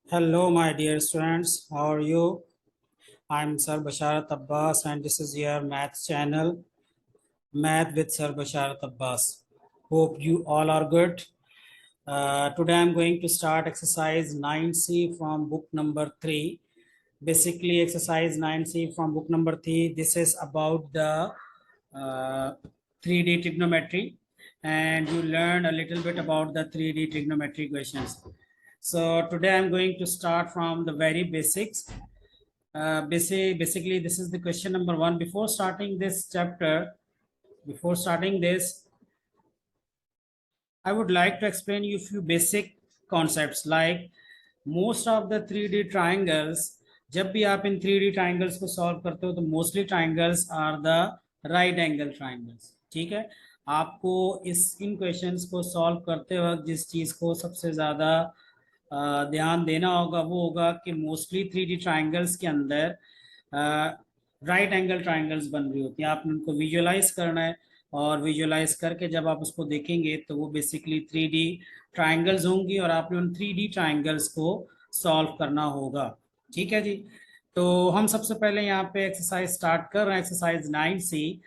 Hello, my dear students. How are you? I'm Sir Basharat Abbas, and this is your math channel, Math with Sir Basharat Abbas. Hope you all are good. Today, I'm going to start exercise 9C from book number 3. Basically, exercise 9C from book number 3. This is about the 3D trigonometry, and you learn a little bit about the 3D trigonometry questions. So today I'm going to start from the very basics. Basically, this is the question number 1. Before starting this chapter, before starting this, I would like to explain you a few basic concepts like most of the 3D triangles. जब भी आप इन 3D triangles को solve करते हो तो mostly triangles are the right angle triangles. ठीक है, आपको इन क्वेश्चंस को सॉल्व करते वक्त जिस चीज को सबसे ज्यादा ध्यान देना होगा वो होगा कि मोस्टली 3D ट्राइंगल्स के अंदर राइट एंगल ट्राइंगल्स बन रही होती हैं. आपने उनको विजुअलाइज करना है और विजुअलाइज करके जब आप उसको देखेंगे तो वो बेसिकली 3D ट्राइंगल्स होंगी और आपने उन 3D ट्राइंगल्स को सॉल्व करना होगा. ठीक है जी. तो हम सबसे पहले यहाँ पे एक्सरसाइज स्टार्ट कर रहे हैं, एक्सरसाइज 9C.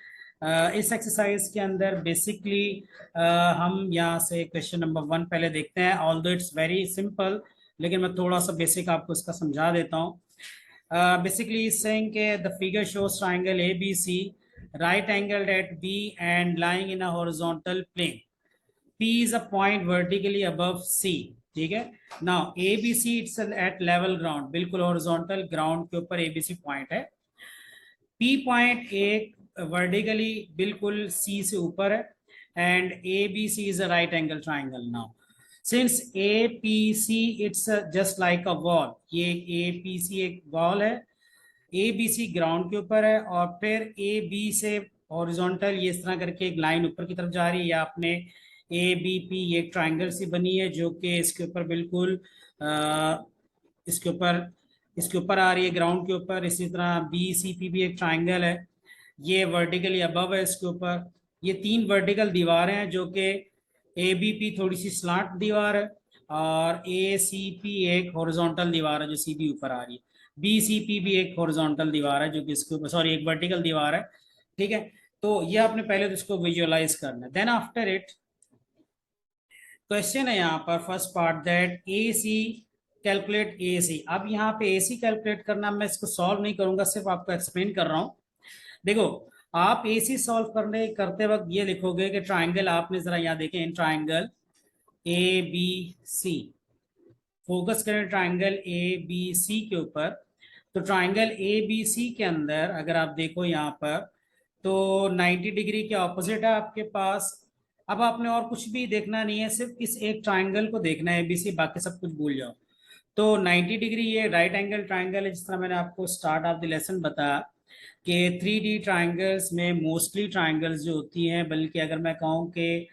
इस एक्सरसाइज के अंदर बेसिकली हम यहाँ से क्वेश्चन नंबर 1 पहले देखते हैं. ऑल्दो इट्स वेरी सिंपल, लेकिन मैं थोड़ा सा बेसिक आपको इसका समझा देता हूँ. Basically is saying the figure shows triangle ABC right angled at B and lying in a horizontal plane. P is a point vertically above C. ठीक है. Now ABC it's at level ground, बिल्कुल horizontal ground के ऊपर ABC point है. P point एक vertically बिल्कुल C से ऊपर है and ABC is a right angle triangle. Now since APC it's just like a wall, ये APC एक wall है, ABC ग्राउंड के ऊपर है और फिर AB से हॉरिजॉन्टल ये इस तरह करके एक लाइन ऊपर की तरफ जा रही है. या आपने ABP ये एक ट्राइंगल सी बनी है जो कि इसके ऊपर बिल्कुल इसके ऊपर आ रही है ग्राउंड के ऊपर. इसी तरह BCP भी एक ट्राइंगल है, ये वर्टिकली अबव है इसके ऊपर. ये 3 वर्टिकल दीवारें हैं जो कि ABP थोड़ी सी स्लांट दीवार है और ACP एक हॉरिजॉन्टल दीवार है जो सीधी ऊपर आ रही है. BCP भी एक हॉरिजॉन्टल दीवार है जो कि इसके ऊपर एक वर्टिकल दीवार है. ठीक है. तो ये आपने पहले तो इसको विजुअलाइज करना है. देन आफ्टर इट क्वेश्चन है यहाँ पर first part that AC calculate AC. अब यहाँ पे AC कैलकुलेट करना, मैं इसको सॉल्व नहीं करूंगा, सिर्फ आपको एक्सप्लेन कर रहा हूँ. देखो, आप AC सॉल्व करते वक्त ये लिखोगे कि ट्राइंगल, आपने जरा यहाँ देखें इन ट्राइंगल ABC, फोकस करें ट्राइंगल ABC के ऊपर. तो ट्राइंगल ABC के अंदर अगर आप देखो यहाँ पर तो 90 डिग्री के ऑपोजिट है आपके पास. अब आपने और कुछ भी देखना नहीं है, सिर्फ इस एक ट्राइंगल को देखना है ABC, बाकी सब कुछ भूल जाओ. तो 90 डिग्री ये राइट एंगल ट्राइंगल है. जिस तरह मैंने आपको स्टार्ट ऑफ द लेसन बताया कि 3D ट्राइंगल्स में मोस्टली ट्राइंगल्स जो होती हैं, बल्कि अगर मैं कहूँ कि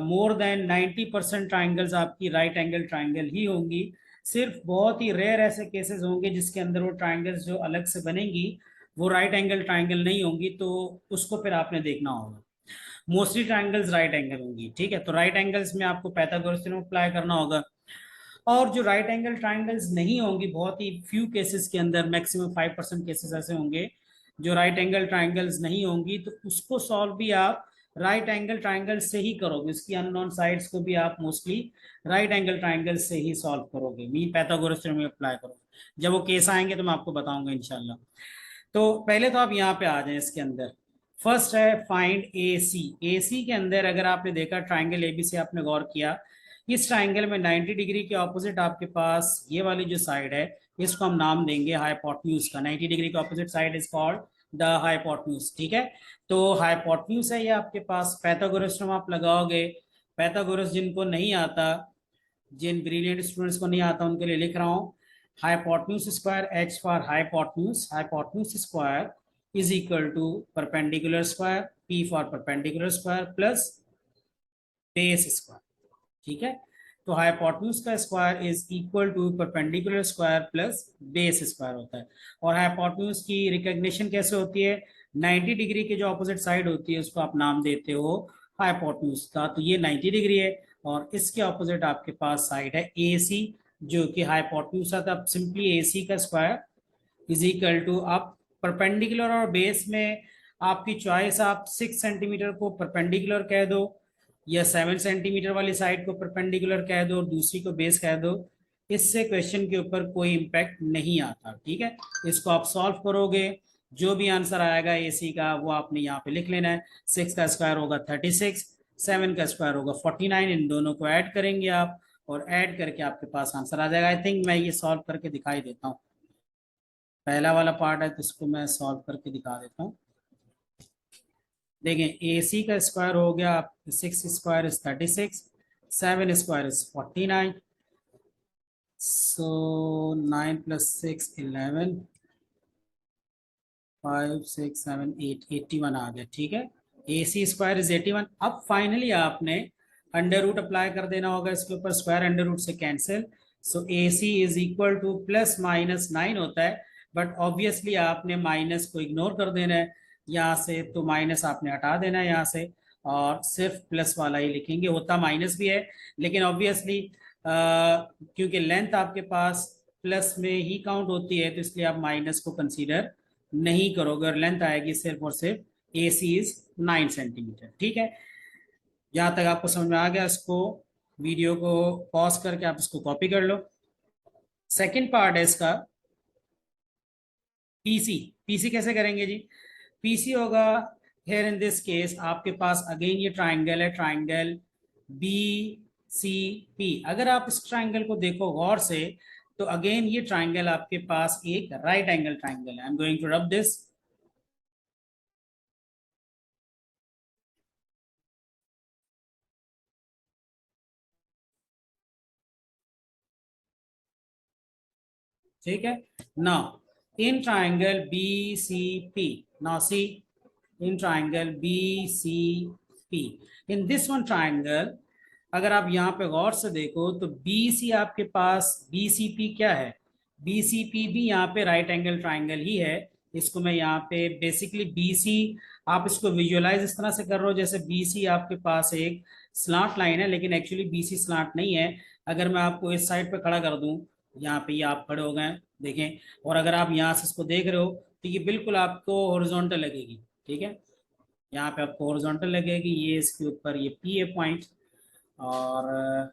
मोर देन 90% ट्राइंगल्स आपकी राइट एंगल ट्राइंगल ही होंगी. सिर्फ बहुत ही रेयर ऐसे केसेस होंगे जिसके अंदर वो ट्राइंगल्स जो अलग से बनेंगी वो राइट एंगल ट्राइंगल नहीं होंगी, तो उसको फिर आपने देखना होगा. मोस्टली ट्राइंगल्स राइट एंगल होंगी. ठीक है. तो राइट एंगल्स में आपको पाइथागोरस थ्योरम अप्लाई करना होगा. और जो राइट एंगल ट्राइंगल्स नहीं होंगी, बहुत ही फ्यू केसेस के अंदर, मैक्सिमम 5% केसेस ऐसे होंगे जो राइट एंगल ट्राइंगल्स नहीं होंगी, तो उसको सॉल्व भी आप राइट एंगल ट्राइंगल से ही करोगे. उसकी अननोन साइड्स को भी आप मोस्टली राइट एंगल ट्राइंगल से ही सॉल्व करोगे, मीन पाइथागोरस थ्योरम में अप्लाई करोगे. जब वो केस आएंगे तो मैं आपको बताऊंगा इंशाल्लाह. तो पहले तो आप यहाँ पे आ जाएं. इसके अंदर फर्स्ट है फाइंड AC. AC के अंदर अगर आपने देखा ट्राइंगल ABC, आपने गौर किया इस ट्राइंगल में 90 डिग्री के ऑपोजिट आपके पास ये वाली जो साइड है इसको हम नाम देंगे हाइपोटेन्यूज का. 90 डिग्री के opposite side is called the hypotenuse. ठीक है. तो हाइपोटेन्यूज है ये आपके पास. पाइथागोरस थ्योरम आप लगाओगे. पाइथागोरस जिनको नहीं आता, जिन ब्रिलियंट स्टूडेंट्स को नहीं आता उनके लिए लिख रहा हूँ. Hypotenuse square, H for hypotenuse, hypotenuse square is equal to perpendicular square, P for perpendicular square plus base square. ठीक है. तो हाइपोटेन्यूज का square is equal to perpendicular square plus base square होता है. और हाइपोटेन्यूज की रिकॉग्निशन कैसे होती है? 90 डिग्री की जो ऑपोजिट साइड होती है उसको आप नाम देते हो हाइपोटेन्यूज का. तो ये 90 डिग्री है और इसके ऑपोजिट आपके पास साइड है AC. जो कि हाइपोटेन्यूज था, अब सिंपली AC का स्क्वायर इज इक्वल टू, आप परपेंडिकुलर और बेस में आपकी चॉइस, आप 6 सेंटीमीटर को परपेंडिकुलर कह दो या 7 सेंटीमीटर वाली साइड को परपेंडिकुलर कह दो और दूसरी को बेस कह दो, इससे क्वेश्चन के ऊपर कोई इम्पैक्ट नहीं आता। ठीक है, इसको आप सॉल्व करोगे, जो भी आंसर आएगा AC का वो आपने यहाँ पे लिख लेना है। 6 का स्क्वायर होगा 36, 7 का स्क्वायर होगा 49, इन दोनों को ऐड करेंगे आप, और ऐड करके आपके पास आंसर आ जाएगा। आई थिंक मैं ये सॉल्व करके दिखाई देता हूँ, पहला वाला पार्ट है तो इसको मैं सॉल्व करके दिखा देता हूँ। देखें, AC का स्क्वायर हो गया 6 स्क्वायर इज 36, 7 स्क्वायर इज 49, सो 9 + 6 11, 5 6 7 8 81 आ गया। ठीक है, AC स्क्वायर इज 81। अब फाइनली आपने अंडर रूट अप्लाई कर देना होगा इसके ऊपर, स्क्वायर अंडर रूट से cancel, so AC is equal to +-9 होता है, बट ऑब्वियसली आपने माइनस को इग्नोर कर देना है यहाँ से, तो माइनस आपने हटा देना है यहाँ से और सिर्फ प्लस वाला ही लिखेंगे। होता माइनस भी है, लेकिन ऑब्वियसली क्योंकि लेंथ आपके पास प्लस में ही काउंट होती है तो इसलिए आप माइनस को कंसीडर नहीं करोगे और लेंथ आएगी सिर्फ और सिर्फ AC इज 9 सेंटीमीटर। ठीक है, यहाँ तक आपको समझ में आ गया। इसको वीडियो को पॉज करके आप इसको कॉपी कर लो। सेकंड पार्ट है इसका पीसी कैसे करेंगे जी? पीसी होगा हेयर इन दिस केस आपके पास अगेन ये ट्राइंगल है, ट्राइंगल BCP। अगर आप इस ट्राइंगल को देखो गौर से तो अगेन ये ट्राइंगल आपके पास एक राइट एंगल ट्राइंगल है। I am going to rub this. ठीक है, now in triangle BCP, now see in triangle BCP, in this one triangle, अगर आप यहाँ पे गौर से देखो तो BC आपके पास, BCP क्या है? BCP भी यहाँ पे राइट एंगल ट्राइंगल ही है। इसको मैं यहाँ पे बेसिकली BC, आप इसको विजुअलाइज इस तरह से कर रहे हो जैसे BC आपके पास एक स्लांट लाइन है, लेकिन एक्चुअली BC स्लांट नहीं है। अगर मैं आपको इस साइड पे खड़ा कर दूं, यहाँ पे ये आप खड़े हो गए देखें, और अगर आप यहाँ से इसको देख रहे हो तो ये बिल्कुल आपको हॉरिजॉन्टल लगेगी। ठीक है, यहाँ पे आपको हॉरिजॉन्टल लगेगी, ये इसके ऊपर ये P है पॉइंट, और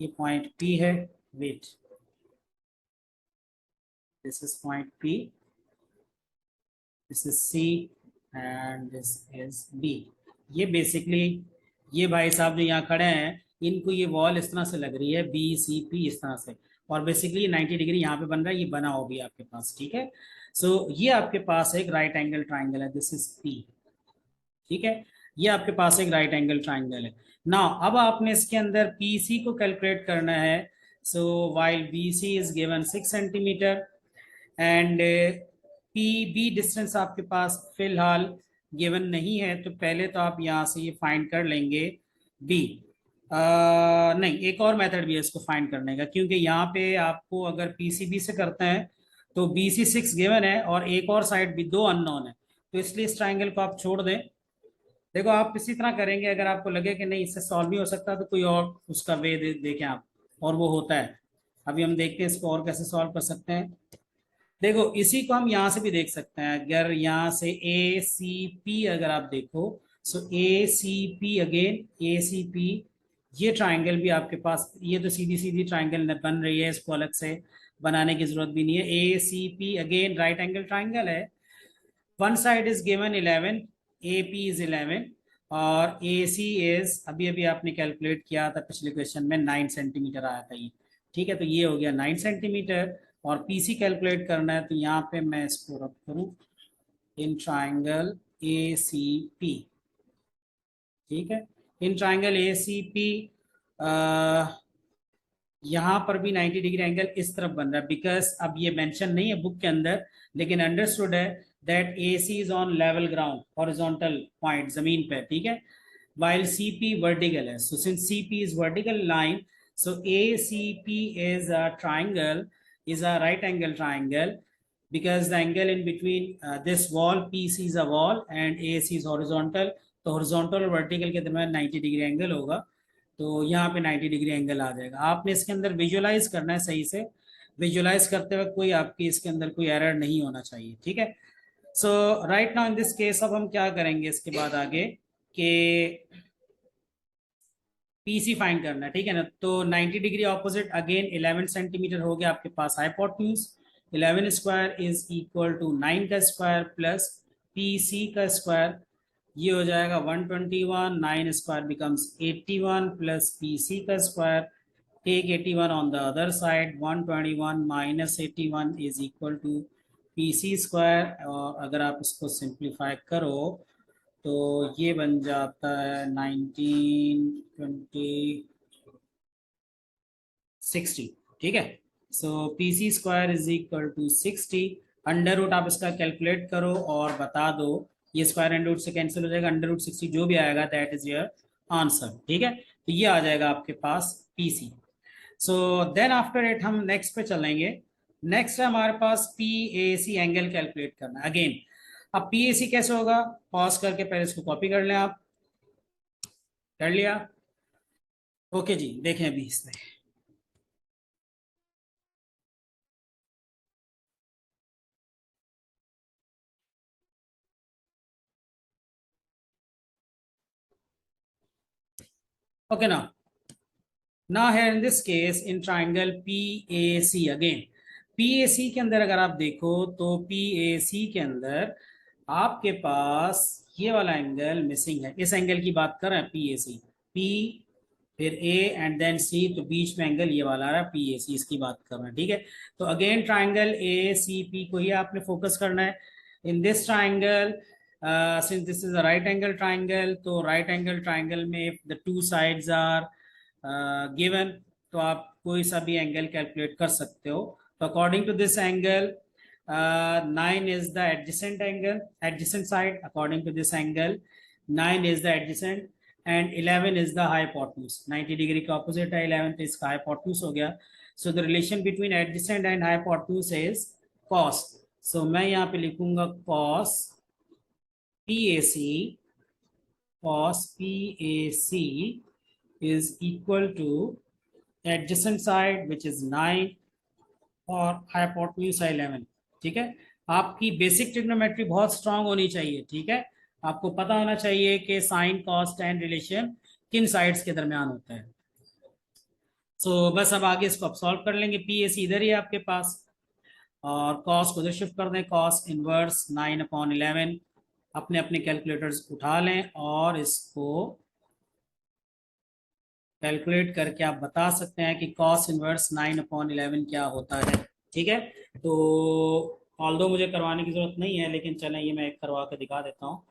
ये पॉइंट P है, wait, this is point P, this is C and this is B। ये बेसिकली ये भाई साहब जो यहाँ खड़े हैं इनको ये वॉल इस तरह से लग रही है BCP इस तरह से, और बेसिकली 90 डिग्री यहाँ पे बन रहा है, ये बना हो भी आपके पास। ठीक है, सो ये आपके पास एक राइट एंगल ट्राइंगल है, दिस इज P। ठीक है, ये आपके पास एक राइट एंगल ट्राइंगल है। नाउ अब आपने इसके अंदर PC को कैलकुलेट करना है। So while BC is given 6 centimetre and PB distance आपके पास फिलहाल गिवन नहीं है, तो पहले तो आप यहाँ से ये फाइंड कर लेंगे B। नहीं, एक और मेथड भी है इसको फाइंड करने का, क्योंकि यहाँ पे आपको अगर PCB से करते हैं तो BC 6 गिवन है और एक और साइड भी 2 अननोन है, तो इसलिए इस ट्राइंगल को आप छोड़ दें। देखो आप इसी तरह करेंगे, अगर आपको लगे कि नहीं इससे सॉल्व नहीं हो सकता तो कोई और उसका वे देखें आप, और वो होता है। अभी हम देखते हैं इसको और कैसे सॉल्व कर सकते हैं। देखो इसी को हम यहाँ से भी देख सकते हैं, अगर यहाँ से ACP अगर आप देखो, सो ACP अगेन ACP, ये ट्राइंगल भी आपके पास, ये तो सीधी सीधी ट्राइंगल बन रही है, इसको अलग से बनाने की जरूरत भी नहीं है। ACP again right angle triangle है, one side is given 11, AP is 11 और AC इज, अभी अभी आपने कैलकुलेट किया था पिछले क्वेश्चन में 9 सेंटीमीटर आया था ये। ठीक है, तो ये हो गया 9 सेंटीमीटर, और PC कैलकुलेट करना है तो यहाँ पे मैं इसको रख करूँ इन ट्राइंगल ACP। ठीक है, इन ट्राइंगल ACP यहाँ पर भी 90 डिग्री एंगल इस तरफ बन रहा है, बिकॉज अब ये मेंशन नहीं है बुक के अंदर, लेकिन अंडरस्टूड है that AC is on level ground, horizontal point, जमीन पे। ठीक है, while CP vertical है, so since CP is vertical line, so ACP is a triangle, is a right angle triangle, because the angle in between this wall, PC is a wall and AC is horizontal, तो horizontal और vertical के दरम्यान 90 degree angle होगा, तो यहाँ पे 90 degree angle आ जाएगा। आपने इसके अंदर विजुअलाइज करना है सही से, विजुअलाइज करते वक्त कोई आपकी इसके अंदर कोई एरर नहीं होना चाहिए, ठीक है। So right now in this case अब हम क्या करेंगे इसके बाद आगे कि पीसी फाइंड करना है, ठीक है ना। तो 90 डिग्री ऑपोजिट अगेन 11 सेंटीमीटर हो गया आपके पास hypotenuse. 11 square is equal to 9 का स्क्वायर प्लस पीसी का स्क्वायर, ये हो जाएगा 121। 9 स्क्वायर बिकम्स 81 प्लस पीसी का square, take 81 on the other side, 121 minus 81 is equal to PC square. और अगर आप इसको सिंप्लीफाई करो तो ये बन जाता है 19 20 60, ठीक है। So P C square is equal to 60। Under root आप इसका कैलकुलेट करो और बता दो, ये स्क्वायर अंडर रूट से कैंसिल हो जाएगा, अंडर रूट 60 जो भी आएगा दैट इज योर आंसर, ठीक है। तो ये आ जाएगा आपके पास P C. So then after it हम नेक्स्ट पे चलेंगे। नेक्स्ट है हमारे पास P A C angle calculate करना अगेन। अब पी ए सी कैसे होगा, पॉज करके पहले इसको कॉपी कर लें आप। कर लिया, ओके जी, देखें अभी इसमें। ओके ना, ना है in this case in triangle P A C again. P A C के अंदर अगर आप देखो तो पी ए सी के अंदर आपके पास ये वाला एंगल मिसिंग है। इस एंगल की बात कर रहे हैं पी ए सी, पी फिर ए एंड देन सी, तो बीच में एंगल ये वाला आ रहा है पी ए सी, इसकी बात कर रहे हैं, ठीक है। तो again triangle A C P को ही आपने फोकस करना है। In this triangle since this is a right angle triangle, तो राइट एंगल ट्राइंगल में the two sides are given, तो आप कोई सा भी एंगल कैलकुलेट कर सकते हो। तो according to this angle 9 is the adjacent angle, adjacent side. According to this angle 9 is the adjacent and 11 is the hypotenuse. 90 degree का opposite है 11, तो इसका hypotenuse हो गया। So the relation between adjacent and hypotenuse is cos. So मैं यहाँ पे लिखूंगा cos PAC, cos PAC is equal to adjacent side which is 9 और हाइपोटेन्यूज है 11, ठीक है। आपकी बेसिक ट्रिग्नोमेट्री बहुत स्ट्रांग होनी चाहिए, ठीक है। आपको पता होना चाहिए कि साइन कॉस टेन रिलेशन किन साइड्स के दरमियान होता है। सो बस अब आगे इसको अब सॉल्व कर लेंगे। पी ए सी इधर ही है आपके पास और कॉस को उधर शिफ्ट कर दें, कॉस इनवर्स 9/11। अपने अपने कैलकुलेटर्स उठा लें और इसको कैलकुलेट करके आप बता सकते हैं कि कॉस इनवर्स 9/11 क्या होता है, ठीक है। तो ऑल्दो मुझे करवाने की जरूरत नहीं है, लेकिन चलें ये मैं करवा के दिखा देता हूँ।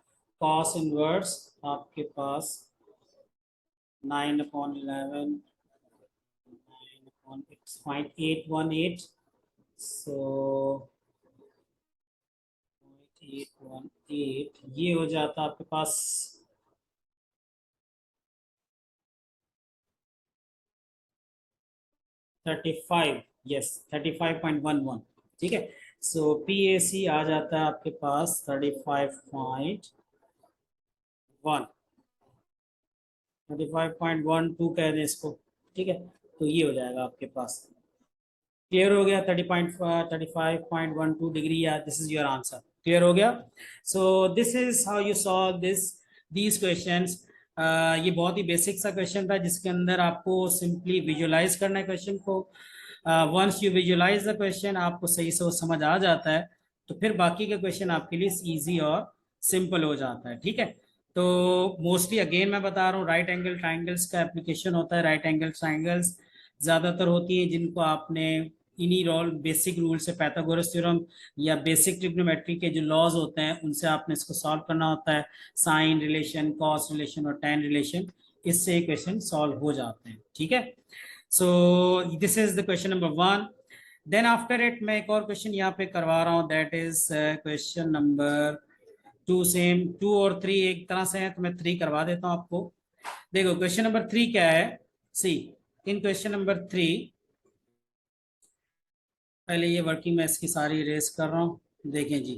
कॉस इनवर्स आपके पास 9/11, 9/818, सो 818 ये हो जाता आपके पास 35, यस 35.11, ठीक है। सो पी ए सी आ जाता है आपके पास 35.12 कह दें इसको, ठीक है। तो ये हो जाएगा आपके पास, क्लियर हो गया। 35.12 डिग्री, या this is your answer, clear हो गया। सो this is how you solve these questions. ये बहुत ही बेसिक सा क्वेश्चन था जिसके अंदर आपको सिंपली विजुअलाइज करना है क्वेश्चन को। Once you visualise the question आपको सही से वो समझ आ जाता है, तो फिर बाकी का क्वेश्चन आपके लिए इजी और सिंपल हो जाता है, ठीक है। तो मोस्टली अगेन मैं बता रहा हूँ राइट एंगल ट्राइंगल्स का एप्लीकेशन होता है। राइट एंगल ट्राइंगल्स ज्यादातर होती है जिनको आपने इन्हीं रोल बेसिक रूल से, पैथागोरस थ्योरम या बेसिक ट्रिग्नोमेट्री के जो लॉज होते हैं उनसे आपने इसको सॉल्व करना होता है। साइन रिलेशन, कॉस रिलेशन और टेन रिलेशन, इससे क्वेश्चन सॉल्व हो जाते हैं, ठीक है। So this is the question number 1। Then after it मैं एक और क्वेश्चन यहाँ पे करवा रहा हूँ, that is question number 2। Same 2 और 3 एक तरह से है, तो मैं 3 करवा देता हूँ आपको। देखो क्वेश्चन नंबर 3 क्या है, सी इन क्वेश्चन नंबर 3, पहले ये वर्किंग मैं इसकी सारी रेस कर रहा हूँ, देखें जी।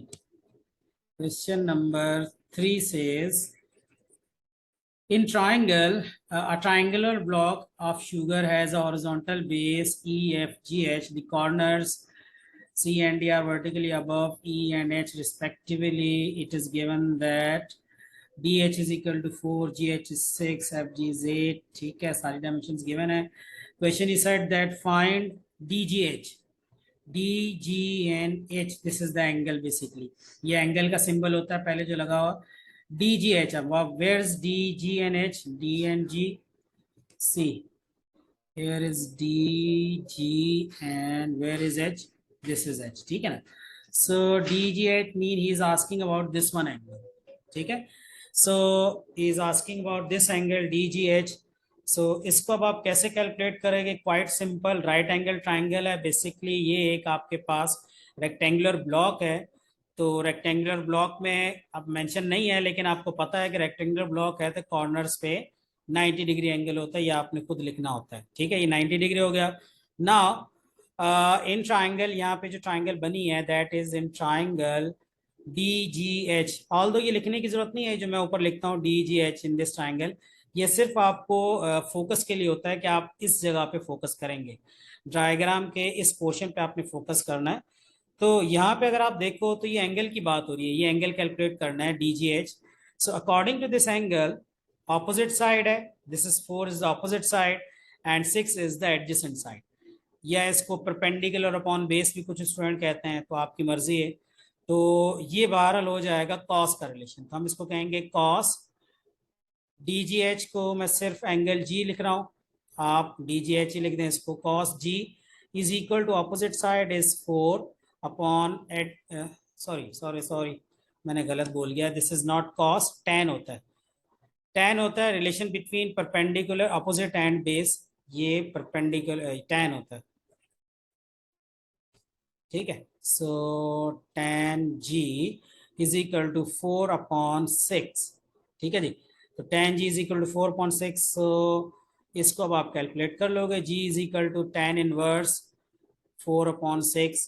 Question number 3 says In triangle, a triangular block of sugar has a horizontal base E, F, G, H. The corners C and D are vertically above E and H respectively. It is given that DH is equal to 4, GH is 6, FG is 8. ठीक है, सारी dimensions given है. Question is said that find DGH. DGNH, this is the angle basically. ये angle का symbol होता है पहले जो लगा हुआ. DGH, अब where's D, G and H? D and G. See, here is D, G and where is H? This is H. ठीक है ना? So DGH mean he is asking about this one angle. ठीक है? So he is asking about this angle DGH. So इसको अब आप कैसे calculate करेंगे? Quite simple, right angle triangle है बेसिकली. ये एक आपके पास रेक्टेंगुलर ब्लॉक है. तो रेक्टेंगुलर ब्लॉक में अब मेंशन नहीं है, लेकिन आपको पता है कि रेक्टेंगुलर ब्लॉक है तो कॉर्नर्स पे 90 डिग्री एंगल होता है. ये आपने खुद लिखना होता है. ठीक है, ये 90 डिग्री हो गया. नाउ इन ट्राइंगल, यहाँ पे जो ट्राइंगल बनी है that is in triangle DGH. Although ये लिखने की जरूरत नहीं है जो मैं ऊपर लिखता हूँ DGH इन दिस ट्राइंगल. ये सिर्फ आपको फोकस के लिए होता है कि आप इस जगह पे फोकस करेंगे. डायग्राम के इस पोर्शन पे आपने फोकस करना है. तो यहाँ पे अगर आप देखो तो ये एंगल की बात हो रही है. ये एंगल कैलकुलेट करना है DGH. So according to this angle opposite side है. This is 4 is the opposite side and 6 is the adjacent side. या इसको परपेंडिकुलर अपॉन बेस भी कुछ स्टूडेंट कहते हैं, तो आपकी मर्जी है. तो ये बहरहाल हो जाएगा कॉस का रिलेशन. तो हम इसको कहेंगे कॉस. DGH को मैं सिर्फ एंगल G लिख रहा हूं, आप DGH ही लिख दें इसको. Cos G is equal to opposite side is 4 upon eight, sorry मैंने गलत बोल गया. This is not cos, tan होता है. tan होता है relation between perpendicular opposite and base. ये परपेंडिकुलर tan होता है. ठीक है. So tan G is equal to 4 upon 6. ठीक है जी. तो tan G is equal to 4.6. So इसको अब आप कैलकुलेट कर लोगे. G is equal to tan inverse 4/6.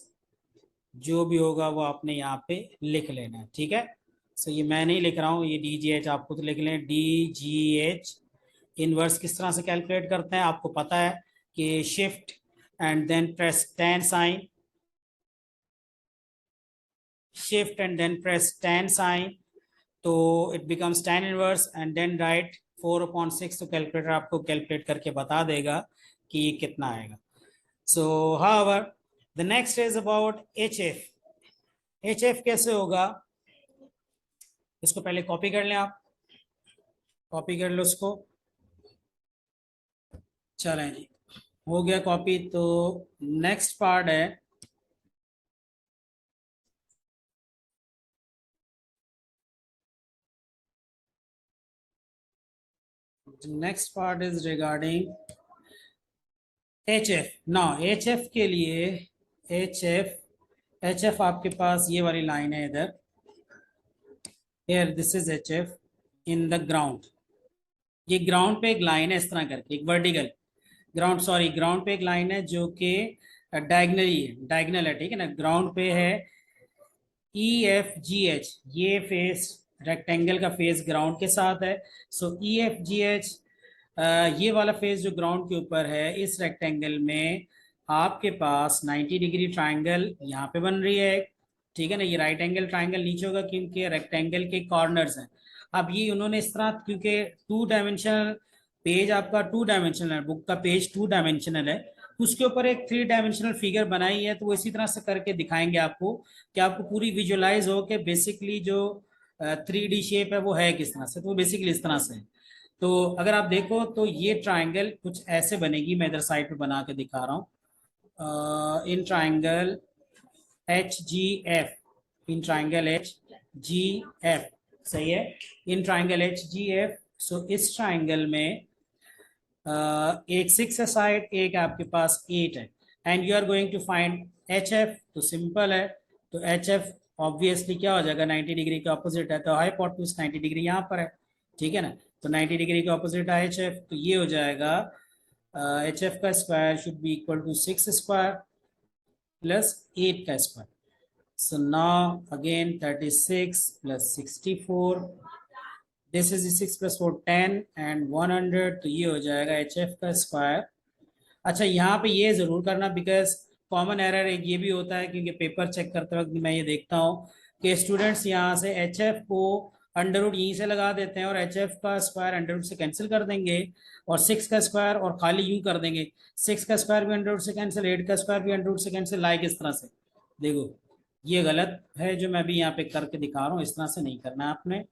जो भी होगा वो आपने यहाँ पे लिख लेना है. ठीक है. सो ये मैं नहीं लिख रहा हूँ, ये DGH आप खुद लिख लें. DGH इनवर्स किस तरह से कैलकुलेट करते हैं आपको पता है कि shift and then press tan sine, shift and then press tan sign, तो it becomes tan inverse and then write 4/6. तो कैलकुलेटर आपको कैलकुलेट करके बता देगा कि कितना आएगा. So however the next is about HF. HF कैसे होगा? इसको पहले कॉपी कर लें आप. कॉपी कर लो इसको. चलें जी, हो गया कॉपी. तो नेक्स्ट पार्ट है next part is regarding HF. ना HF के लिए HF आपके पास ये वाली लाइन है इधर. Here this is HF in the ground. ये ग्राउंड पे एक लाइन है इस तरह करके, एक वर्टिकल ग्राउंड पे एक लाइन है जो कि डायगनल है. ठीक है ना. ग्राउंड पे है EFGH. ये फेस रेक्टेंगल का फेस ग्राउंड के साथ है. सो EFGH ये वाला फेस जो ग्राउंड के ऊपर है इस रेक्टेंगल में आपके पास 90 डिग्री ट्राइंगल यहाँ पे बन रही है. ठीक है ना. ये राइट एंगल ट्राइंगल नीचे होगा क्योंकि रेक्टेंगल के कॉर्नर्स हैं. अब ये उन्होंने इस तरह, क्योंकि 2 डायमेंशनल पेज आपका 2 डायमेंशनल है, बुक का पेज 2 डायमेंशनल है, उसके ऊपर एक 3 डायमेंशनल फिगर बनाई है. तो वो इसी तरह से करके दिखाएंगे आपको कि आपको पूरी विजुअलाइज हो कि बेसिकली जो 3D शेप है वो है किस तरह से. तो वो बेसिकली इस तरह से है. तो अगर आप देखो तो ये ट्राइंगल कुछ ऐसे बनेगी. मैं इधर साइड पे बना के दिखा रहा हूँ. In triangle HGF, in triangle HGF, सही है. In triangle HGF. सो इस ट्राइंगल में एक 6 है साइड, एक आपके पास 8 है. And you are going to find HF. तो सिंपल है. तो HF ऑब्वियसली क्या हो जाएगा, 90 डिग्री के ऑपोजिट है. तो हाइपोटेन्यूज 90 डिग्री यहाँ पर है. ठीक है ना. तो 90 डिग्री के ऑपोजिट है HF. तो ये हो जाएगा HF का square should be equal to 6 square plus 8 का square. So now again 36 plus 64 this is 6 + 4 10 and 100, तो ये हो जाएगा एच एफ का स्क्वायर। अच्छा यहाँ पे ये जरूर करना, बिकॉज कॉमन एरर एक ये भी होता है, क्योंकि पेपर चेक करते वक्त मैं ये देखता हूँ कि स्टूडेंट्स यहाँ से एच एफ को अंडर रूट यहीं से लगा देते हैं और एच एफ का स्क्वायर अंडर रूट से कैंसिल कर देंगे, और 6 का स्क्वायर और खाली यूं कर देंगे, 6 का स्क्वायर भी अंडर रूट से कैंसिल, 8 का स्क्वायर भी अंडर रूट से कैंसिल, लाइक इस तरह से। देखो ये गलत है जो मैं भी यहाँ पे करके दिखा रहा हूँ, इस तरह से नहीं करना है आपने।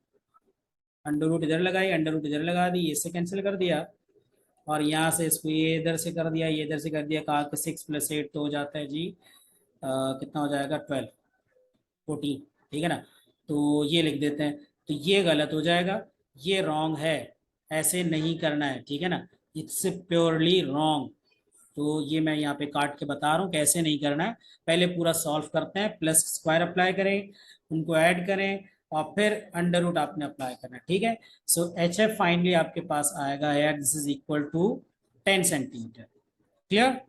अंडर रूट इधर लगाई, अंडर रूट इधर लगा दी, इससे कैंसिल कर दिया, और यहाँ से इसको ये इधर से कर दिया, ये इधर से कर दिया, कहा कि 6 + 8 तो हो जाता है जी कितना हो जाएगा 12 14, ठीक है ना। तो ये लिख देते हैं, तो ये गलत हो जाएगा, ये रॉन्ग है, ऐसे नहीं करना है, ठीक है ना, इट्स प्योरली रॉन्ग। तो ये मैं यहाँ पे काट के बता रहा हूँ कैसे नहीं करना है। पहले पूरा सॉल्व करते हैं, प्लस स्क्वायर अप्लाई करें, उनको ऐड करें, और फिर अंडर रूट आपने अप्लाई करना है, ठीक है। सो एच एफ फाइनली आपके पास आएगा है, this is equal to 10 centimetre. Clear?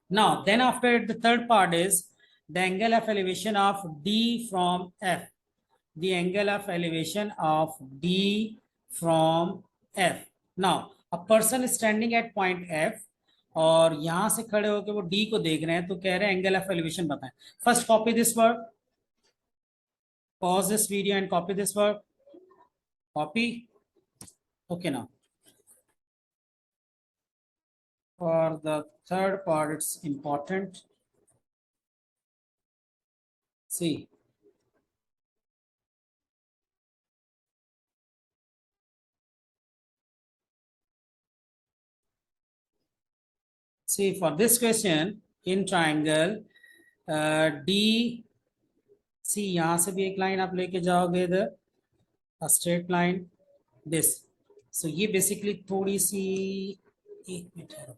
Now, then after the third part is the angle of elevation of D from F. The angle of elevation of D from F. Now, a person is standing at point F और यहां से खड़े होकर वो D को देख रहे हैं, तो कह रहे हैं एंगल ऑफ एलिवेशन बताएं। First copy this word, pause this video and copy this word, copy. Okay, now for the third part it's important. See, see for this question in triangle D सी, यहां से भी एक line आप लेके जाओगे इधर, straight line this. सो ये basically थोड़ी सी, एक मिनट है,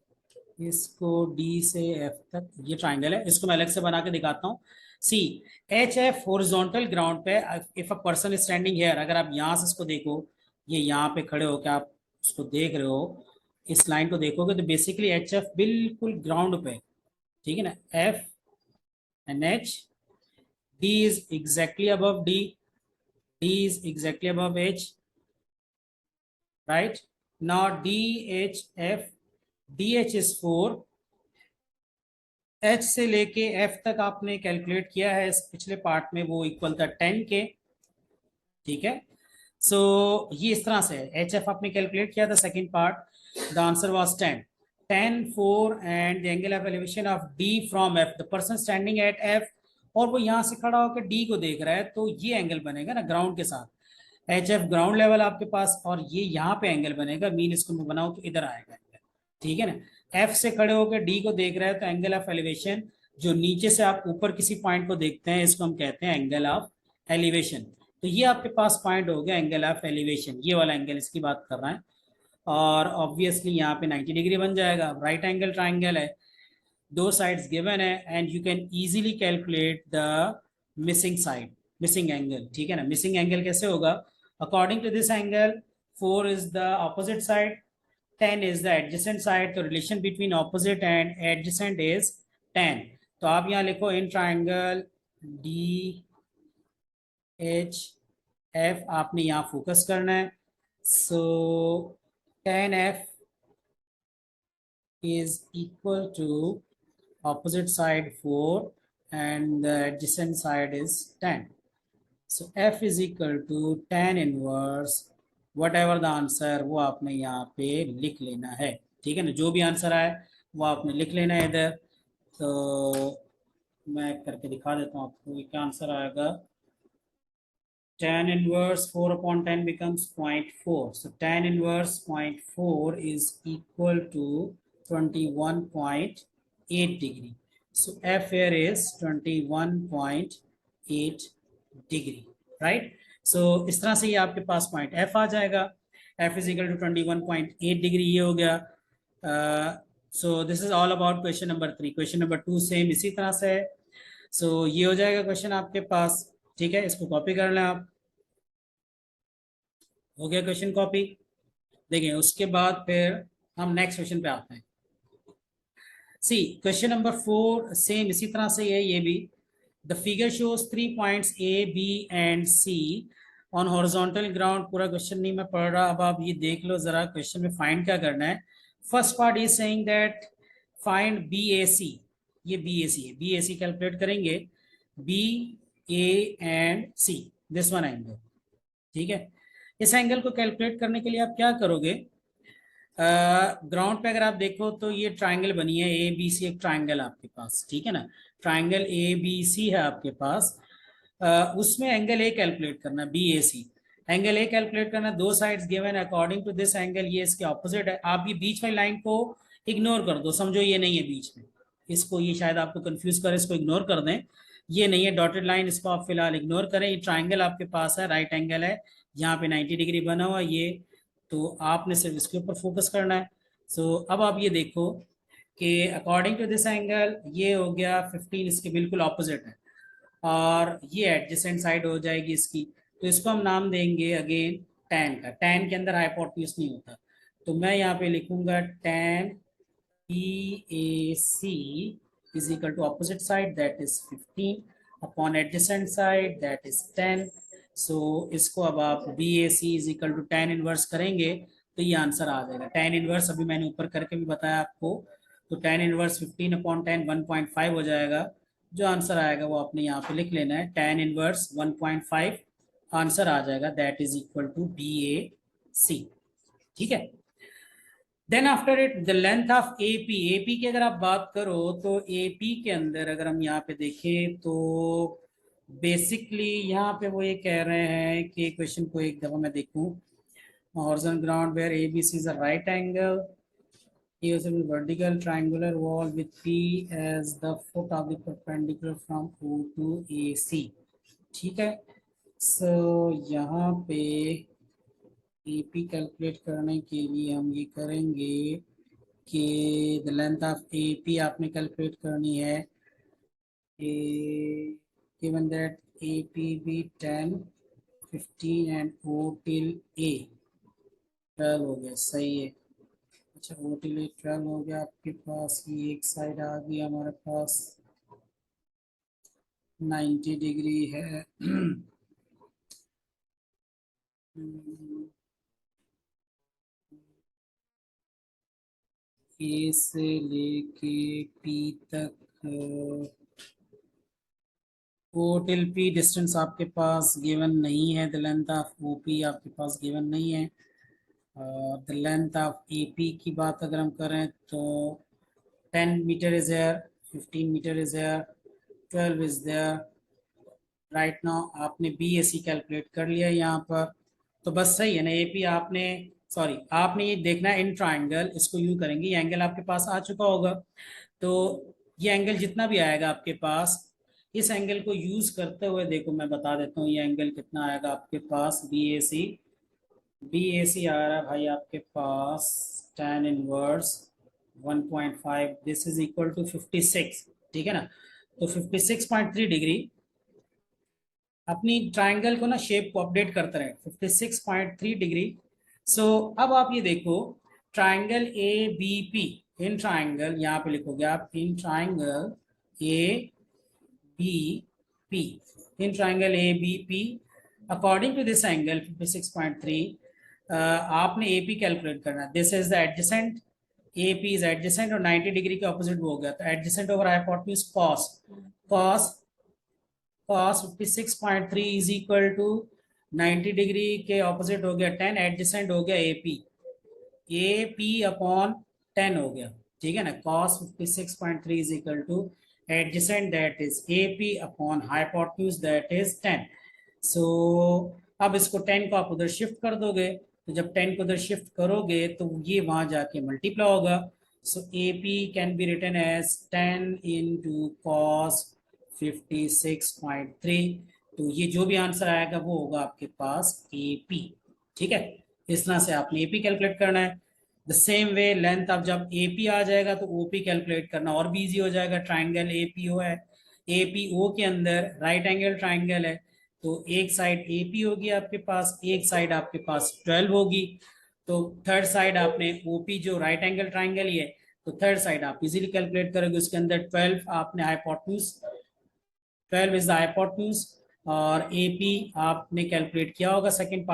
इसको डी से एफ तक ये ट्राइंगल है, इसको मैं अलग से बना के दिखाता हूँ। C H F horizontal ground पे, if a person standing here, अगर आप यहाँ से इसको देखो, ये यहाँ पे खड़े होकर आप उसको देख रहे हो, इस लाइन को देखोगे, तो बेसिकली एच एफ बिल्कुल ग्राउंड पे, ठीक है ना, F and H, D is exactly above D. D is exactly above H, right? Now DHF, DH is 4, H से लेके F तक आपने कैलकुलेट किया है इस पिछले पार्ट में, वो इक्वल था 10 के, ठीक है। सो ये इस तरह से है, HF आपने कैलकुलेट किया था second part, the answer was 10, 10 4 and the angle of elevation of D from F, the person standing at F, और वो यहाँ से खड़ा होकर D को देख रहा है, तो ये एंगल बनेगा ना ग्राउंड के साथ, एच एफ ग्राउंड लेवल आपके पास, और ये यहाँ पे एंगल बनेगा, मीन इसको मैं बनाऊं तो इधर आएगा एंगल, ठीक है ना। एफ से खड़े होकर डी को देख रहे हैं, तो एंगल ऑफ एलिवेशन, जो नीचे से आप ऊपर किसी पॉइंट को देखते हैं, इसको हम कहते हैं एंगल ऑफ एलिवेशन। तो ये आपके पास पॉइंट हो गया एंगल ऑफ एलिवेशन, ये वाला एंगल इसकी बात कर रहे हैं, और ऑब्वियसली यहाँ पे 90 डिग्री बन जाएगा, राइट एंगल ट्राइंगल है, दो साइड्स गिवन है, and you can easily calculate the missing side, missing angle, ठीक है ना। मिसिंग एंगल कैसे होगा, according to this angle 4 is the opposite side, 10 is the adjacent side, तो relation between opposite and adjacent is 10। तो आप यहाँ लिखो in triangle D H F, आपने यहाँ फोकस करना है, सो 10F is equal to opposite side 4 and the adjacent side is 10. So F is equal to 10 inverse whatever the answer, वो आपने यहाँ पे लिख लेना है, ठीक है ना, जो भी आंसर आए वो आपने लिख लेना है इधर। तो मैं करके दिखा देता हूँ आपको, क्या आंसर आएगा, 10 inverse 4/10 becomes 0.4, so 10 inverse 0.4 is equal to 21.8 degree. So F here is 21.8 degree, right? So इस तरह से ये आपके पास पॉइंट F आ जाएगा, F is equal to 21.8 degree, ये हो गया। सो this is all about question number 3। Question number 2 same इसी तरह से है। सो ये हो जाएगा क्वेश्चन आपके पास, ठीक है, इसको कॉपी कर लें आप, हो गया क्वेश्चन कॉपी। देखिए उसके बाद फिर हम नेक्स्ट क्वेश्चन पे आते हैं। सी क्वेश्चन नंबर 4 सेम इसी तरह से है ये भी। The figure shows 3 points A, B and C on horizontal ground, पूरा क्वेश्चन नहीं मैं पढ़ रहा, अब आप ये देख लो जरा क्वेश्चन में फाइंड क्या करना है। First part is saying that find B A C, ये बी ए सी है, बी ए सी कैलकुलेट करेंगे, B A and C, this one angle, ठीक है। इस एंगल को कैलकुलेट करने के लिए आप क्या करोगे, ग्राउंड पे अगर आप देखो तो ये ट्राइंगल बनी है ए बी सी, एक ट्राइंगल आपके पास, ठीक है ना, ट्राइंगल ए बी सी है आपके पास। उसमें एंगल ए कैलकुलेट करना, B A C, angle A calculate करना, दो sides given according to this angle, ये इसके ऑपोजिट है। आप ये बीच वाली लाइन को इग्नोर कर दो, समझो ये नहीं है बीच में, इसको, ये शायद आपको कंफ्यूज करे, इसको इग्नोर कर दें, ये नहीं है डॉटेड लाइन, इसको आप फिलहाल इग्नोर करें। ये ट्राइंगल आपके पास है, राइट एंगल है, यहाँ पे 90 डिग्री बना हुआ ये, तो आपने सिर्फ इसके ऊपर फोकस करना है। सो अब आप ये देखो कि अकॉर्डिंग टू दिस एंगल ये हो गया 15, इसके बिल्कुल ऑपोजिट है, और ये एडजेसेंट साइड हो जाएगी इसकी, तो इसको हम नाम देंगे अगेन tan का। tan के अंदर हाइपोटेन्यूज नहीं होता, तो मैं यहाँ पे लिखूंगा tan BAC is equal to opposite side, that is 15 upon adjacent side, that is 10। so इसको अब आप BAC is equal to tan inverse करेंगे तो ये आंसर आ जाएगा। tan इनवर्स अभी मैंने ऊपर करके भी बताया आपको, तो tan इनवर्स 15 अपॉन 10 1.5 हो जाएगा। जो आंसर आएगा वो आपने यहाँ पे लिख लेना है, tan इनवर्स 1.5 आंसर आ जाएगा, that is equal to BAC, ठीक है। Then after it the length of AP, AP की अगर आप बात करो तो एपी के अंदर अगर हम यहाँ पे देखें तो बेसिकली यहाँ पे वो ये कह रहे हैं कि क्वेश्चन को एक दफा मैं देखूं, horizontal ground where ABC is a right angle, he is a vertical triangular wall with P as the foot of the perpendicular from O to AC, ठीक है। सो यहाँ पे AP कैलकुलेट करने के लिए हम ये करेंगे कि द लेंथ ऑफ AP आपने कैलकुलेट करनी है, given that AP be 10 15 and O till A 12 हो गया, सही है। अच्छा O till A 12 हो गया आपके पास, ये एक साइड आ गई हमारे पास 90 डिग्री है। ए से लेके पी तक ओ टिल पी डिस्टेंस आपके पास गिवन नहीं है, the length of O P आपके पास गिवन नहीं है। The length of A P की बात अगर हम करें तो 10 metre is here, 15 metre is here, 12 is there. Right now आपने बी ए सी कैलकुलेट कर लिया यहाँ पर, तो बस सही है ना। ए पी आपने, सॉरी आपने ये देखना है इन ट्राइंगल, इसको यू करेंगे, ये एंगल आपके पास आ चुका होगा, तो ये एंगल जितना भी आएगा आपके पास, इस एंगल को यूज करते हुए देखो मैं बता देता हूँ ये एंगल कितना आएगा आपके पास। बी ए सी आ रहा है भाई आपके पास tan inverse 1.5, this is equal to 56, ठीक है ना। तो 56.3 डिग्री, अपनी ट्राइंगल को ना शेप को अपडेट करते रहे, 56.3 डिग्री। सो अब आप ये देखो triangle A B P, in triangle यहाँ पे लिखोगे आप in triangle A B P, in triangle A B P according to this angle 56.3, आपने ए पी कैलकुलेट करना, this is the adjacent, A P is adjacent और 90 degree के opposite वो हो गया, तो adjacent over hypotenuse cos, cos cos 56.3 is equal to 90 degree के opposite हो गया 10, एडजेसेंट हो गया ए पी अपॉन 10 हो गया, ठीक है ना। cos 56.3 is equal two adjacent that is A P upon hypotenuse that is 10। सो अब इसको 10 को आप उधर शिफ्ट कर दोगे, तो जब 10 को उधर शिफ्ट करोगे तो ये वहां जाके मल्टीप्लाई होगा। So A P can be written as 10 into cos 56.3, तो ये जो भी आंसर आएगा वो होगा आपके पास AP, ठीक है। इस तरह से आपने AP कैलकुलेट करना है। द सेम वे लेंथ अब जब AP आ जाएगा तो OP कैलकुलेट करना और भी इजी हो जाएगा। ट्राइंगल APO है, APO के अंदर राइट एंगल ट्राइंगल है, तो एक साइड AP होगी आपके पास, एक साइड आपके पास 12 होगी, तो थर्ड साइड आपने OP जो राइट एंगल ट्राइंगल ही है, तो थर्ड साइड आप इजीली कैलकुलेट करोगे, उसके अंदर 12 आपने हाइपोटेन्यूज, 12 is the hypotenuse, और AP आपने कैलकुलेट किया होगा सेकंड पार्ट।